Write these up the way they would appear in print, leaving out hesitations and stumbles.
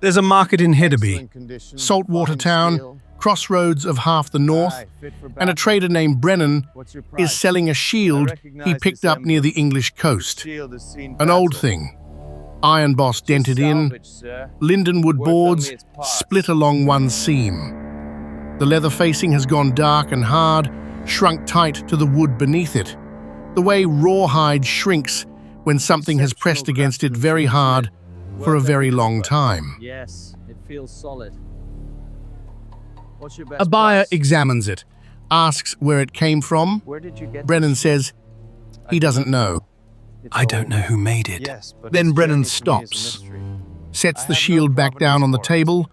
There's a market in Hedeby, saltwater town, crossroads of half the north, and a trader named Brennan is selling a shield he picked up near the English coast. An old thing. Iron boss dented in, Linden wood boards split along one seam. The leather facing has gone dark and hard, shrunk tight to the wood beneath it, the way rawhide shrinks when something has pressed against it very hard for a very long time. Yes, it feels solid. What's your best A buyer price? examines it, asks where it came from. Where did you get Brennan says he doesn't know, I don't know who made it. Then Brennan stops, sets the shield back down on the table,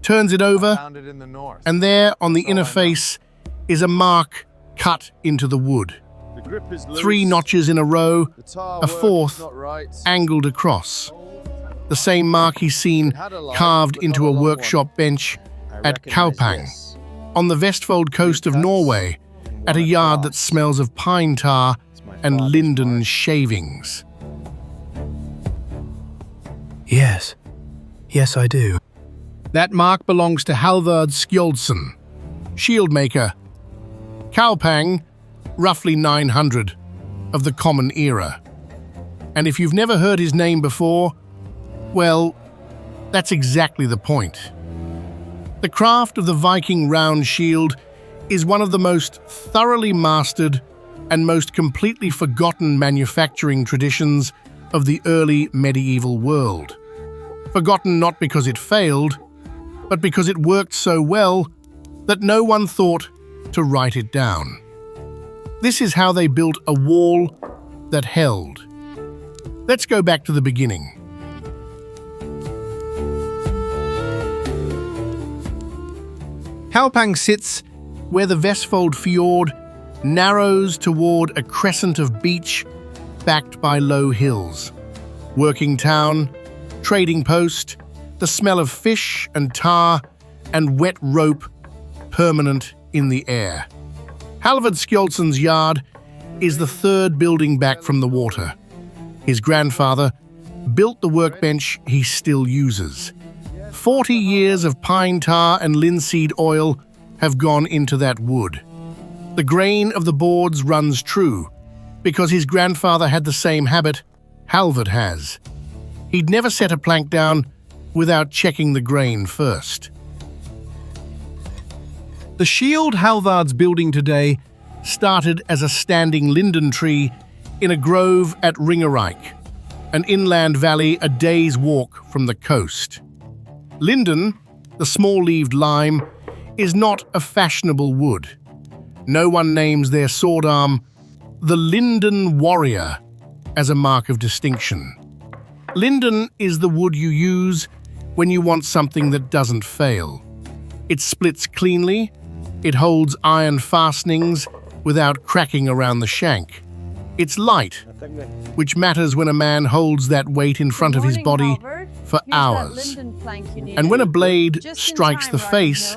turns it over, and there on the inner face is a mark cut into the wood. 3 notches in a row, a fourth angled across. The same mark he's seen carved into a workshop bench at Kaupang, on the Vestfold coast of Norway, at a yard that smells of pine tar and linden shavings. Yes. Yes, I do. That mark belongs to Halvard Skjoldsen, shield maker. Kaupang, roughly 900 of the Common Era. And if you've never heard his name before, well, that's exactly the point. The craft of the Viking round shield is one of the most thoroughly mastered and most completely forgotten manufacturing traditions of the early medieval world. Forgotten not because it failed, but because it worked so well that no one thought to write it down. This is how they built a wall that held. Let's go back to the beginning. Kaupang sits where the Vestfold fjord narrows toward a crescent of beach backed by low hills. Working town, trading post, the smell of fish and tar and wet rope permanent in the air. Halvard Skjoldsen's yard is the 3rd building back from the water. His grandfather built the workbench he still uses. 40 years of pine tar and linseed oil have gone into that wood. The grain of the boards runs true, because his grandfather had the same habit Halvard has. He'd never set a plank down without checking the grain first. The shield Halvard's building today started as a standing linden tree in a grove at Ringerike, an inland valley a day's walk from the coast. Linden, the small-leaved lime, is not a fashionable wood. No one names their sword arm the Linden Warrior as a mark of distinction. Linden is the wood you use when you want something that doesn't fail. It splits cleanly, it holds iron fastenings without cracking around the shank. It's light, which matters when a man holds that weight in front of his body for hours. And when a blade strikes the face,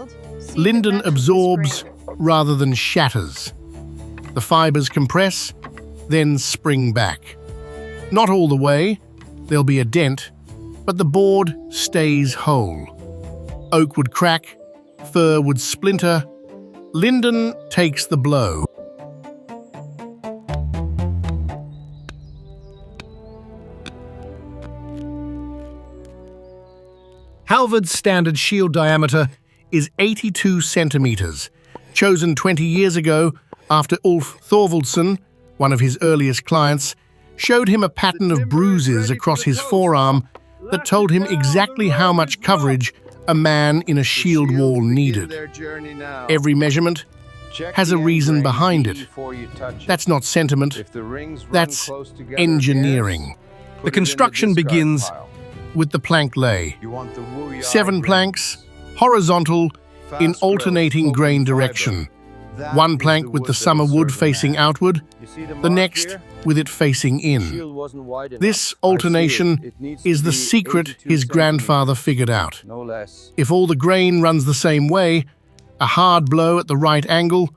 linden absorbs rather than shatters. The fibers compress, then spring back. Not all the way, there'll be a dent, but the board stays whole. Oak would crack, fir would splinter, linden takes the blow. Halvard's standard shield diameter is 82 centimeters, chosen 20 years ago after Ulf Thorvaldsson, one of his earliest clients, showed him a pattern of bruises across his forearm that told him exactly how much coverage a man in a shield wall needed. Every measurement has a reason behind it. That's not sentiment, that's engineering. The construction begins with the plank lay. 7 planks, horizontal, in alternating grain direction. One plank with the summer wood facing outward, the next with it facing in. This alternation is the secret his grandfather figured out. If all the grain runs the same way, a hard blow at the right angle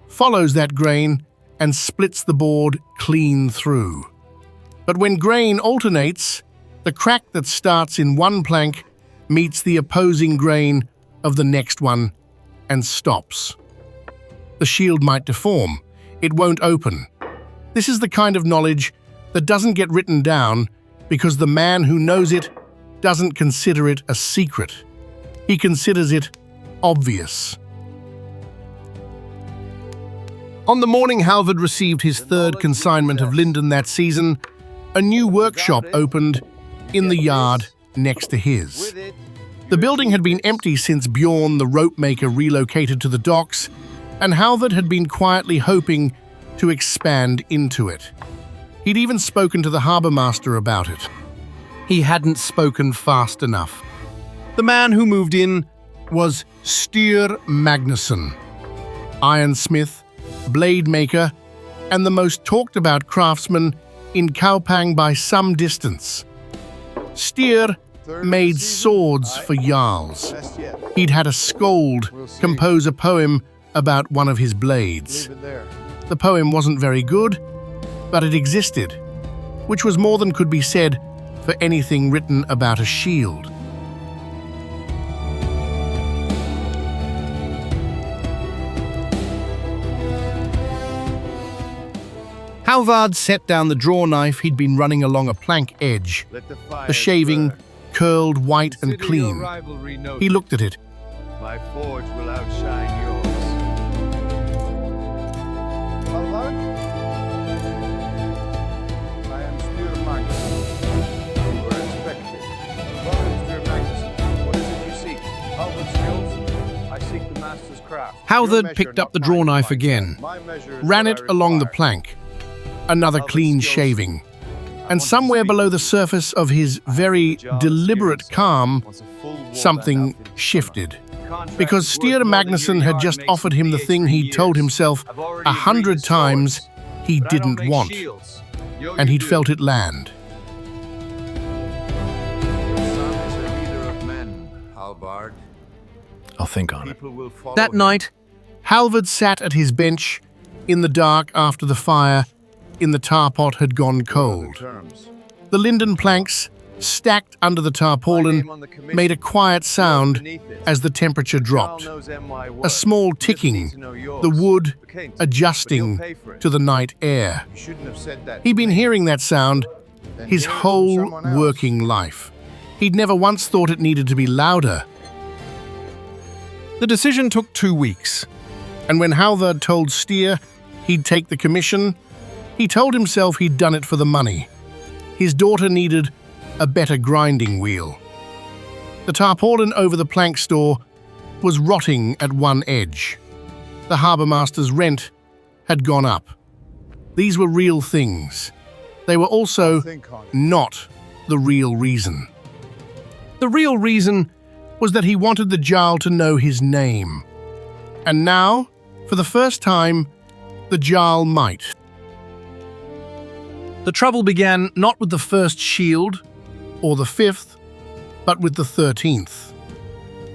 follows that grain and splits the board clean through. But when grain alternates, the crack that starts in one plank meets the opposing grain of the next one and stops. The shield might deform. It won't open. This is the kind of knowledge that doesn't get written down because the man who knows it doesn't consider it a secret. He considers it obvious. On the morning Halvard received his third consignment of Linden that season, a new workshop opened in the yard next to his. The building had been empty since Bjorn, the rope maker, relocated to the docks, and Halvard had been quietly hoping to expand into it. He'd even spoken to the harbour master about it. He hadn't spoken fast enough. The man who moved in was Styr Magnusson, ironsmith, blade maker, and the most talked about craftsman in Kaupang by some distance. Styr made swords for jarls. He'd had a skald compose a poem about one of his blades. The poem wasn't very good, but it existed, which was more than could be said for anything written about a shield. Halvard set down the drawknife he'd been running along a plank edge. The shaving curled white and clean. He looked at it. My forge will outshine yours. Halvard? I am Styr Magnusson. You were expected. Welcome, Styr Magnusson. What is it you seek? Halvard's skills? I seek the master's craft. Halvard picked up the drawknife again, ran it along the plank. Another clean shaving. And somewhere below the surface of his very deliberate calm, something shifted. Because Styr Magnusson had just offered him the thing he'd told himself 100 times he didn't want. And he'd felt it land. I'll think on it. That night, Halvard sat at his bench in the dark after the fire in the tar pot had gone cold. The linden planks, stacked under the tarpaulin, made a quiet sound as the temperature dropped. A small ticking, the wood adjusting to the night air. He'd been hearing that sound his whole working life. He'd never once thought it needed to be louder. The decision took 2 weeks, and when Halvard told Styr he'd take the commission, he told himself he'd done it for the money. His daughter needed a better grinding wheel. The tarpaulin over the plank store was rotting at one edge. The harbour master's rent had gone up. These were real things. They were also not the real reason. The real reason was that he wanted the Jarl to know his name. And now, for the first time, the Jarl might. The trouble began not with the first shield, or the 5th, but with the 13th.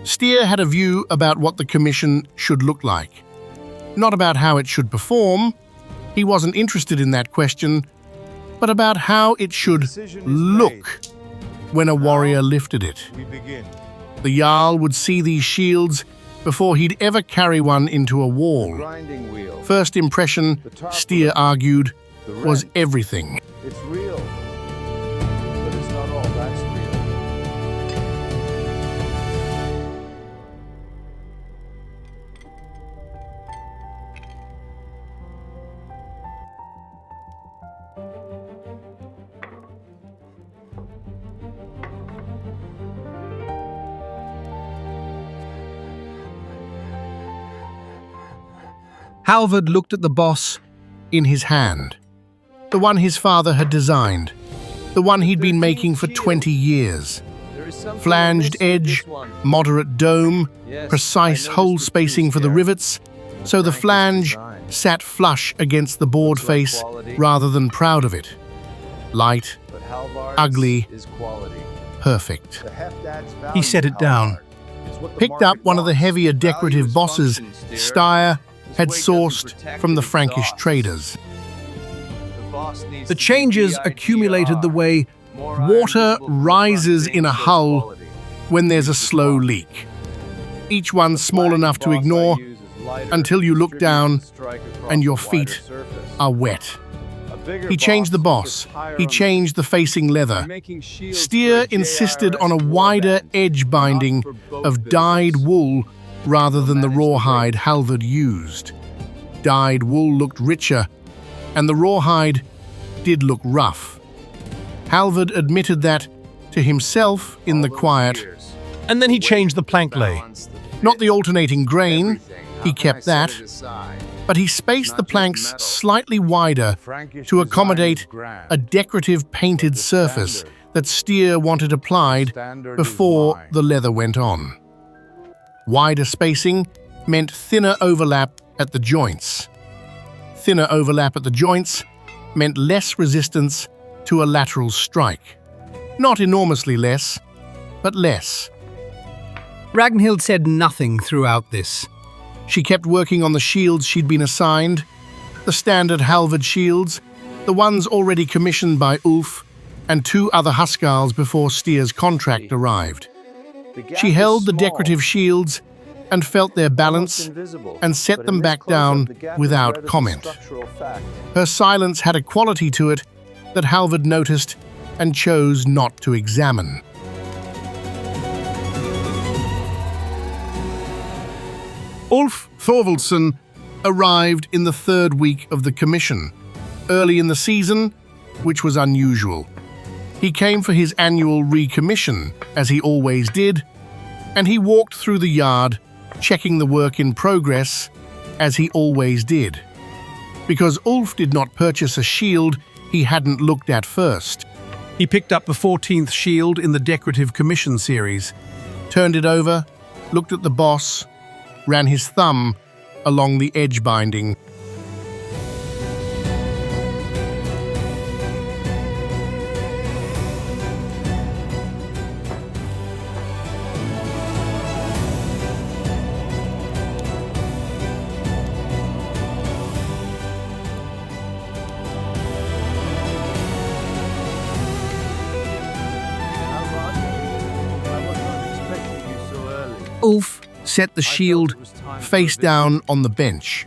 Styr had a view about what the commission should look like. Not about how it should perform, he wasn't interested in that question, but about how it should look when a warrior lifted it. The Jarl would see these shields before he'd ever carry one into a wall. First impression, Styr argued, was everything. It's real, but it's not all that's real. Halvard looked at the boss in his hand. The one his father had designed. The one he'd been making for 20 years. Flanged edge, moderate dome, precise hole spacing for the rivets, so the flange sat flush against the board face rather than proud of it. Light, ugly, perfect. He set it down. Picked up one of the heavier decorative bosses Styr had sourced from the Frankish traders. The changes accumulated the way water rises in a hull when there's a slow leak. Each one small enough to ignore until you look down and your feet are wet. He changed the boss. He changed the facing leather. Steer insisted on a wider edge binding of dyed wool rather than the rawhide Halvard used. Dyed wool looked richer, and the rawhide did look rough. Halvard admitted that to himself in the quiet. And then he changed the plank lay. Not the alternating grain, he kept that, but he spaced the planks slightly wider to accommodate a decorative painted surface that Steer wanted applied before the leather went on. Wider spacing meant thinner overlap at the joints. Thinner overlap at the joints meant less resistance to a lateral strike. Not enormously less, but less. Ragnhild said nothing throughout this. She kept working on the shields she'd been assigned, the standard Halvard shields, the ones already commissioned by Ulf, and 2 other Huskarls before Steer's contract arrived. She held the decorative shields and felt their balance and set them back down without comment. Her silence had a quality to it that Halvard noticed and chose not to examine. Ulf Thorvaldsson arrived in the 3rd week of the commission, early in the season, which was unusual. He came for his annual recommission, as he always did, and he walked through the yard, checking the work in progress, as he always did. Because Ulf did not purchase a shield he hadn't looked at first. He picked up the 14th shield in the decorative commission series, Turned it over, looked at the boss, ran his thumb along the edge binding. Ulf set the shield face down on the bench.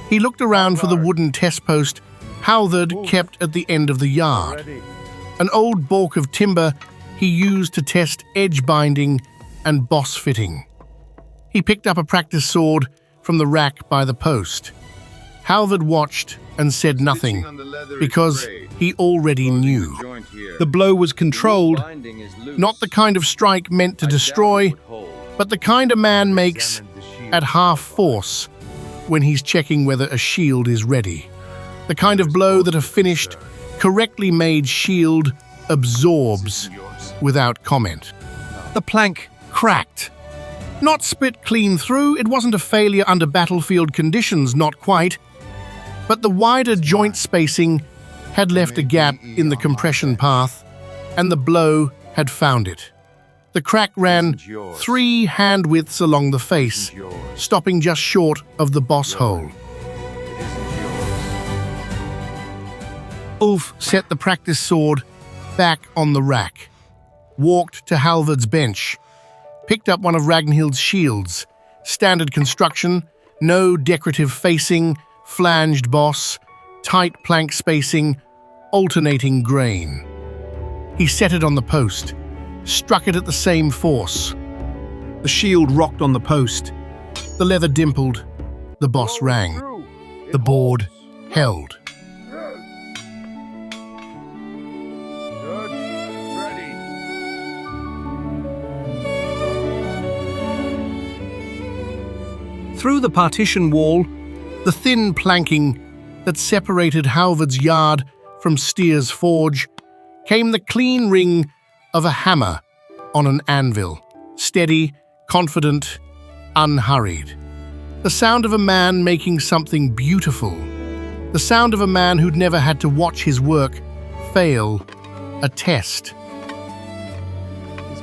He looked around for the wooden test post Halvard kept at the end of the yard, an old balk of timber he used to test edge binding and boss fitting. He picked up a practice sword from the rack by the post. Halvard watched and said nothing, because he already knew. The blow was controlled, Not the kind of strike meant to destroy, but the kind a man makes at half force when he's checking whether a shield is ready. The kind of blow that a finished, correctly made shield absorbs without comment. the plank Cracked. Not split clean through, it wasn't a failure under battlefield conditions, not quite. But the wider joint spacing had left a gap in the compression path, and the blow had found it. The crack ran 3 hand widths along the face, stopping just short of the boss hole. Ulf set the practice sword back on the rack, walked to Halvard's bench, picked up one of Ragnhild's shields, standard construction, no decorative facing, flanged boss, tight plank spacing, alternating grain. He set it on the post, struck it at the same force. The shield rocked on the post. The leather dimpled, the boss rang. The board held. Good. Ready. Through the partition wall, The thin planking that separated Halvard's yard from Steer's forge came the clean ring of a hammer on an anvil, steady, confident, unhurried. The sound of a man making something beautiful. The sound of a man who'd never had to watch his work fail a test.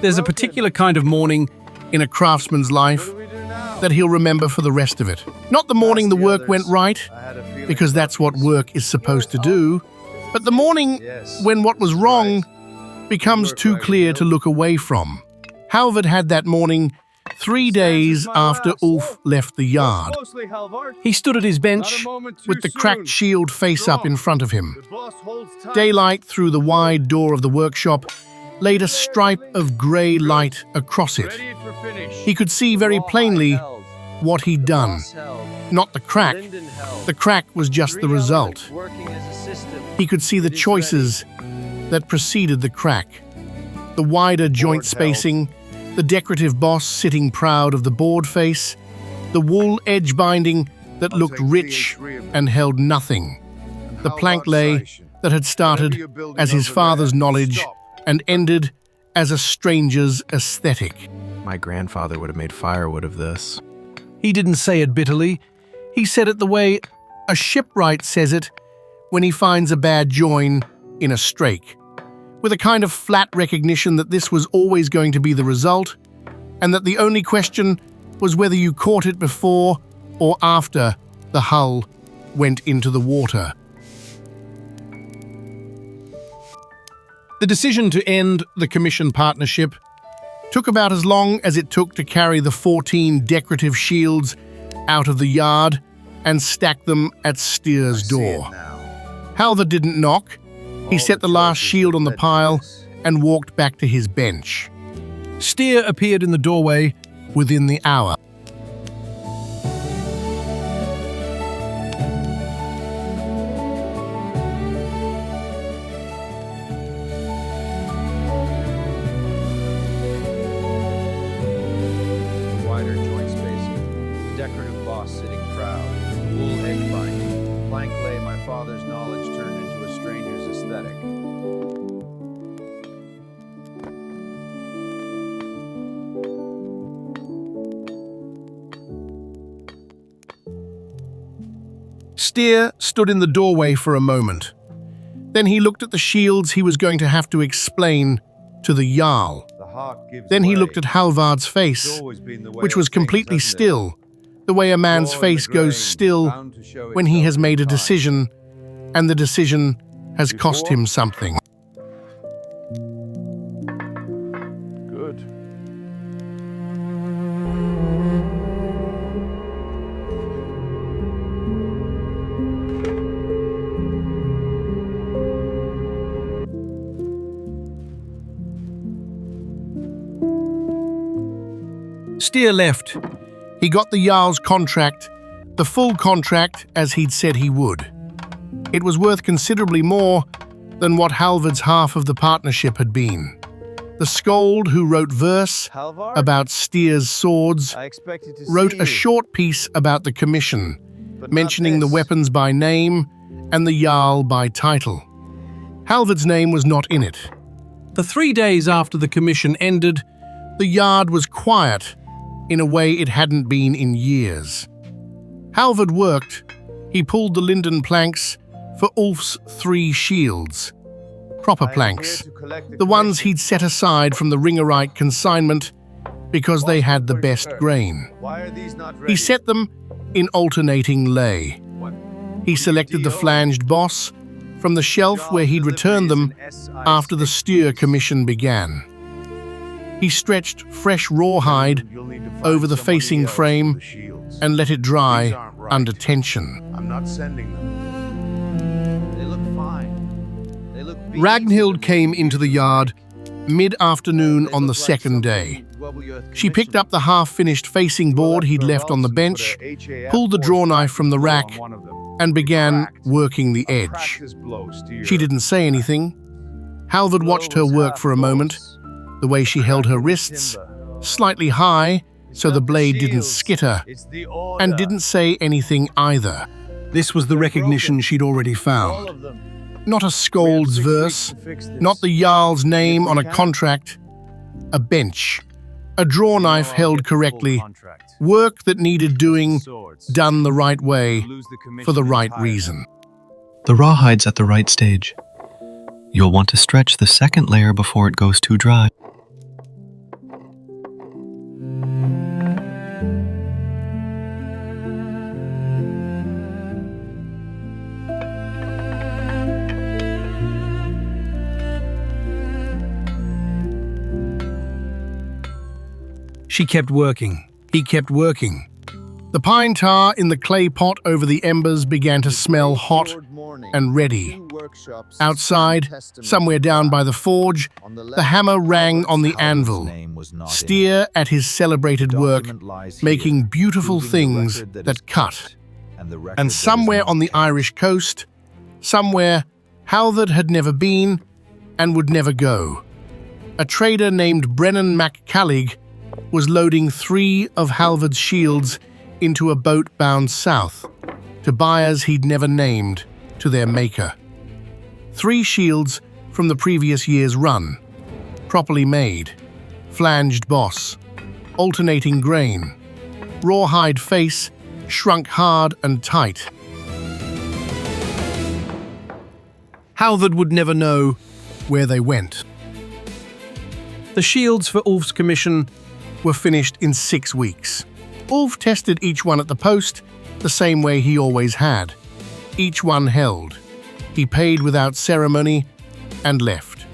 there's a particular kind of morning In a craftsman's life What do we do now? that he'll remember for the rest of it. Not the morning the work went right, I had a feeling because that's what work is supposed to do, but the morning when what was wrong becomes too clear to look away from. Halvard had that morning, 3 days after Ulf left the yard. Closely, Halvard. He stood at his bench. Not a moment too With the cracked soon. shield face up in front of him. The boss holds tight. Daylight through the wide door of the workshop laid a stripe of grey light across it. Ready for finish. He could see very plainly Held. what he'd done. Boss held. Not the crack. Linden held. The crack was just the Three result. elements working as a system. He could see the It is choices that preceded the crack. The wider joint Board spacing, the decorative boss sitting proud of the board face, the wool edge binding that I'll looked take rich CH3 of them. and held nothing. The How plank about lay Station? that had started Whatever you're building as his over father's there, knowledge stop. and ended as a stranger's aesthetic. My grandfather would have made firewood of this. He didn't say it bitterly. He said it the way a shipwright says it when he finds a bad join in a strake, with a kind of flat recognition that this was always going to be the result, and that the only question was whether you caught it before or after the hull went into the water. The decision to end the commission partnership took about as long as it took to carry the 14 decorative shields out of the yard and stack them at Steer's door. Halvard didn't knock. He set the last shield on the pile and walked back to his bench. Steer appeared in the doorway. Within the hour, Wider joint spacing. Decorative boss sitting proud. Wool edge binding. Plank lay my father's knowledge turned into a stranger's aesthetic. Steer stood in the doorway for a moment. Then he looked at the shields he was going to have to explain to the Jarl. The heart gives Then he way. looked at Halvard's It's face, always been the way which of was things, completely hasn't it? still, the way a man's Law in the face goes grain, still bound to show when he itself has in made a time. decision, and the decision has cost Before? him something. Good. Steer left. He got the Jarl's contract, the full contract as he'd said he would. It was worth considerably more than what Halvard's half of the partnership had been. The Scold who wrote verse Halvard? about Steer's swords I expected to wrote see a you, short piece about the commission, but not mentioning the this. weapons by name and the Jarl by title. Halvard's name was not in it. The 3 days after the commission ended, The yard was quiet in a way it hadn't been in years. Halvard worked. He pulled the Linden planks for Ulf's 3 shields. Proper I am planks. here to collect The ones he'd set aside from the Ringerite consignment because they had the best grain. Why are these not ready? He set them in alternating lay. What? He selected the flanged boss from the shelf where he'd returned them after the Steer commission began. He stretched fresh rawhide over the facing frame and let it dry under tension. I'm not sending them. They look fine. They look beefy. Ragnhild came into the yard mid-afternoon They on the look like second something day. well beyond She picked commission. up the half-finished facing board he'd left on the bench, pulled the drawknife from the rack, and began working the edge. She didn't say anything. Halvard watched her work for a moment, the way she held her wrists slightly high so the blade didn't skitter, and didn't say anything either. this was the recognition she'd already found. Not a Scold's verse, not the Jarl's name on a contract, a bench, a drawknife held correctly, work that needed doing, done the right way, for the right reason. The rawhide's at the right stage. You'll want to stretch the second layer before it goes too dry. She kept working. He kept working. The pine tar in the clay pot over the embers began to smell hot and ready. Outside, somewhere down by the forge, the hammer rang on the anvil. Steer at his celebrated work, making beautiful things that cut. And somewhere on the Irish coast, somewhere Halvard had never been and would never go, a trader named Brennan MacCallig was loading 3 of Halvard's shields into a boat bound south to buyers he'd never named to their maker. 3 shields from the previous year's run, properly made, flanged boss, alternating grain, rawhide face, shrunk hard and tight. Halvard would never know where they went. The shields for Ulf's commission were finished in 6 weeks. Ulf tested each one at the post the same way he always had. Each one held. He paid without ceremony and left.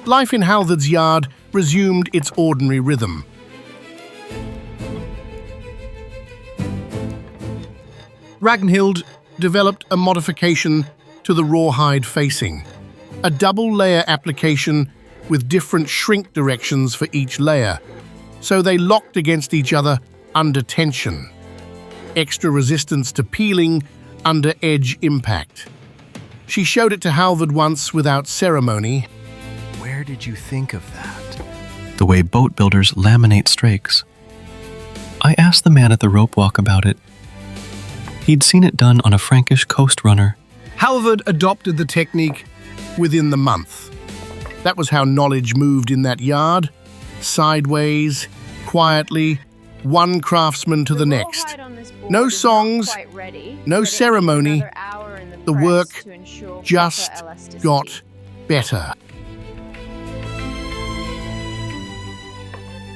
Life in Halvard's yard resumed its ordinary rhythm. Ragnhild developed a modification to the rawhide facing, a double-layer application with different shrink directions for each layer, so they locked against each other under tension. Extra resistance to peeling under edge impact. She showed it to Halvard once without ceremony. Where did you think of that? The way boat builders laminate strakes. I asked the man at the rope walk about it. He'd seen it done on a Frankish coast runner. Halvard adopted the technique within the month. That was how knowledge moved in that yard, sideways, quietly, one craftsman to the next. No songs, no ceremony. The work just got better.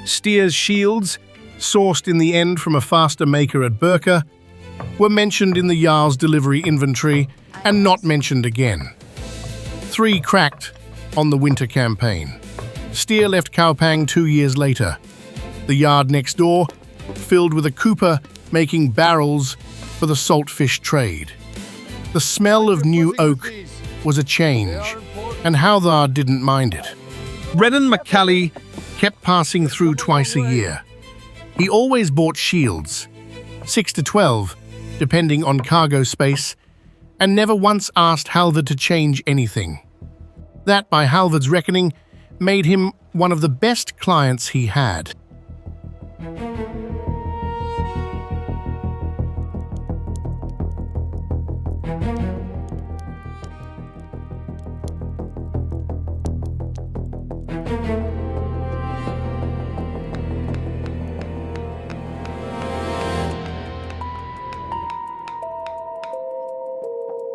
Steer's shields, sourced in the end from a faster maker at Birka, were mentioned in the Jarl's delivery inventory and not mentioned again. 3 cracked on the winter campaign. Steer left Kaupang 2 years later. The yard next door, filled with a cooper making barrels for the saltfish trade. The smell of new oak was a change, and Halvard didn't mind it. Brennan MacCallig kept passing through twice a year. He always bought shields, 6 to 12, depending on cargo space, and never once asked Halvard to change anything. That, by Halvard's reckoning, made him one of the best clients he had.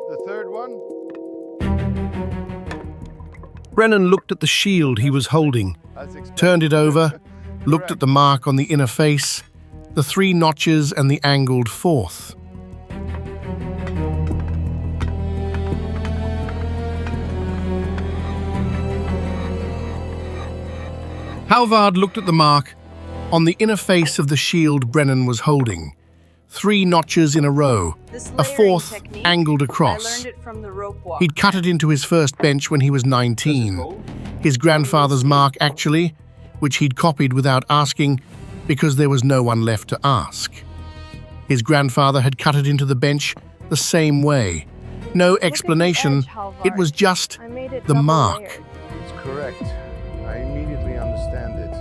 The third one? Brennan looked at the shield he was holding, turned it over, looked at the mark on the inner face, the 3 notches and the angled fourth. Halvard looked at the mark on the inner face of the shield Brennan was holding. 3 notches in a row, a fourth angled across. He'd cut it into his first bench when he was 19. His grandfather's mark, actually, which he'd copied without asking because there was no one left to ask. His grandfather had cut it into the bench the same way. No explanation, it was just the mark. It's correct. I immediately understand it.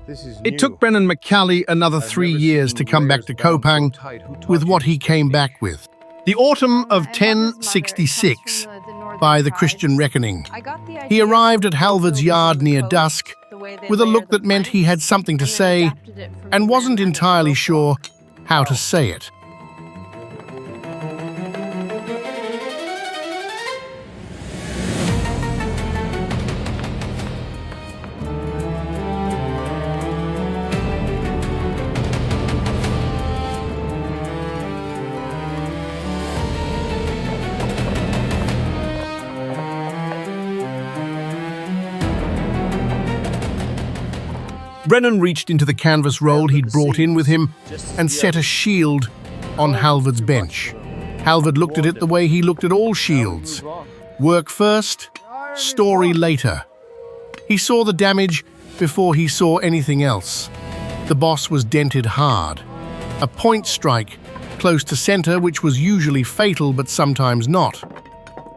This is It took Brennan MacCallig another 3 years to come back to Kopang with what he came back with. The autumn of 1066, by the Christian reckoning. He arrived at Halvard's yard near dusk with a look that meant he had something to say and wasn't entirely sure how to say it. Brennan reached into the canvas roll he'd brought in with him and set a shield on Halvard's bench. Halvard looked at it the way he looked at all shields. Work first, story later. He saw the damage before he saw anything else. The boss was dented hard. A point strike close to center, which was usually fatal but sometimes not.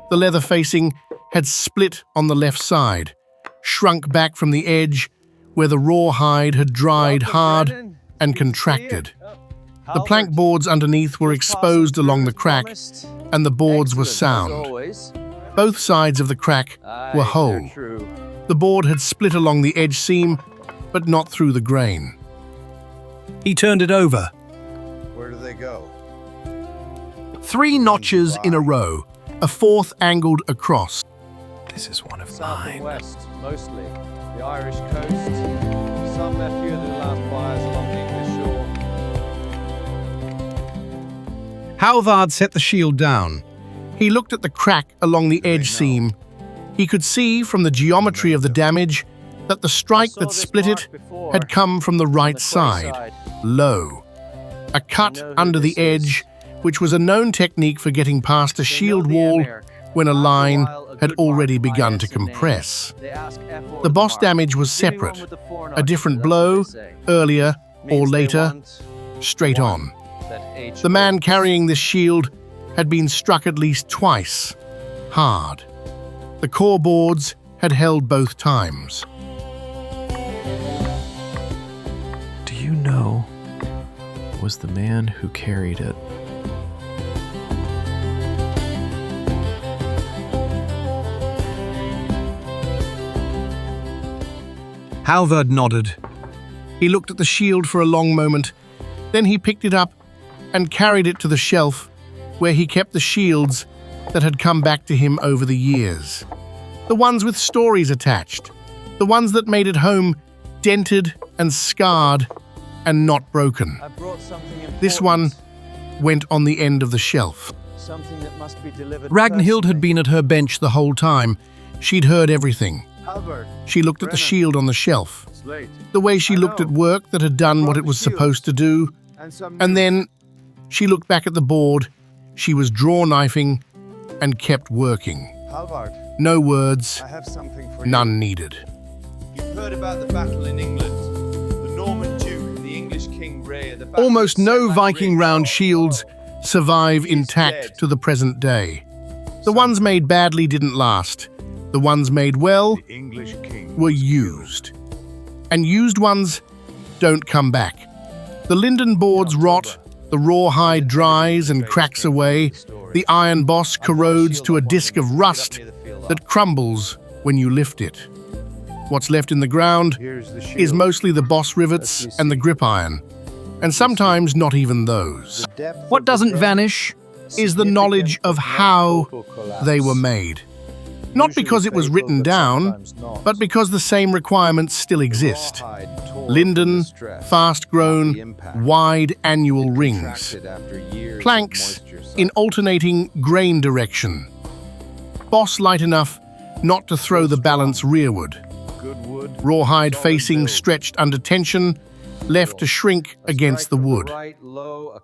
The leather facing had split on the left side, shrunk back from the edge where the raw hide had dried hard and contracted. The plank boards underneath were exposed along the crack, and the boards were sound. Both sides of the crack were whole. The board had split along the edge seam, but not through the grain. He turned it over. Where do they go? 3 notches in a row, a 4th angled across. This is one of South and mine. west, mostly. The Irish coast. Some left few of the last fires along the English shore. Halvard set the shield down. He looked at the crack along the edge seam. He could see from the geometry of the damage that the strike that split it had come from the right side, low. A cut under the edge, which was a known technique for getting past a shield wall when a line had already begun to compress. The boss damage was separate, a different blow, earlier or later, straight on. The man carrying this shield had been struck at least twice, hard. The core boards had held both times. Do you know was the man who carried it? Halvard nodded. He looked at the shield for a long moment, then he picked it up and carried it to the shelf where he kept the shields that had come back to him over the years. The ones with stories attached, the ones that made it home dented and scarred and not broken. I brought something important. This one went on the end of the shelf. Something that must be delivered Ragnhild had personally. been at her bench the whole time. She'd heard everything. Halvard, She looked at the Brennan. shield on the shelf, it's late. the way she I looked know. at work that had done what it was supposed to do, And some and then she looked back at the board. She was drawknifing and kept working. Halvard, No words, I have something for you. none needed. You've heard about the battle in England. The Norman Duke and the English King Ray at the battle Almost of no St. Viking Ridge. round shields survive intact to the present day. The ones made badly didn't last. The ones made well The English King were used. And used ones don't come back. The Linden boards rot, the rawhide dries and cracks away, the iron boss corrodes to a disk of rust that crumbles when you lift it. What's left in the ground Here's the shield. is mostly the boss rivets and the grip iron, and sometimes not even those. The depth What of the doesn't dent vanish Is the knowledge of how they were made. Not because it was written down, but because the same requirements still exist. Linden, fast-grown, wide annual rings. Planks in alternating grain direction. Boss light enough not to throw the balance rearward. Rawhide facing stretched under tension, left to shrink against the wood.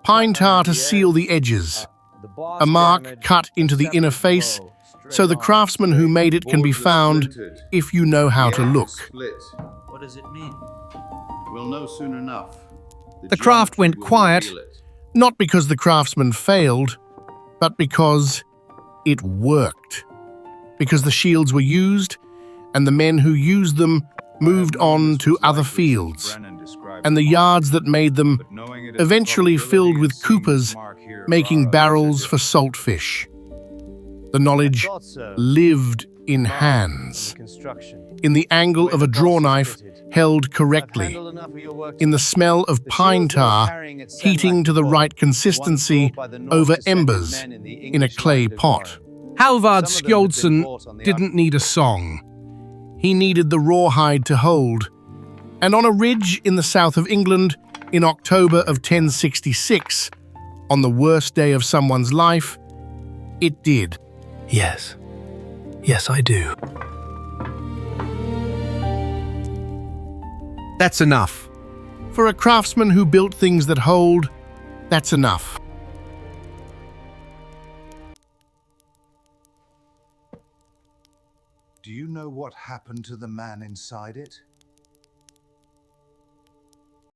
Pine tar to seal the edges. A mark cut into the inner face, so the craftsman who made it can be found if you know how to look. What does it mean? We'll know soon enough. The craft went quiet. Not because the craftsman failed, but because it worked. Because the shields were used, and the men who used them moved on to other fields, and the yards that made them eventually filled with coopers making barrels for saltfish. The knowledge lived in hands, in the angle of a drawknife held correctly, in the smell of pine tar heating to the right consistency over embers in a clay pot. Halvard Skjoldsson didn't need a song. He needed the rawhide to hold, and on a ridge in the south of England in October of 1066, on the worst day of someone's life, it did. Yes. Yes, I do. That's enough. For a craftsman who built things that hold, that's enough. Do you know what happened to the man inside it?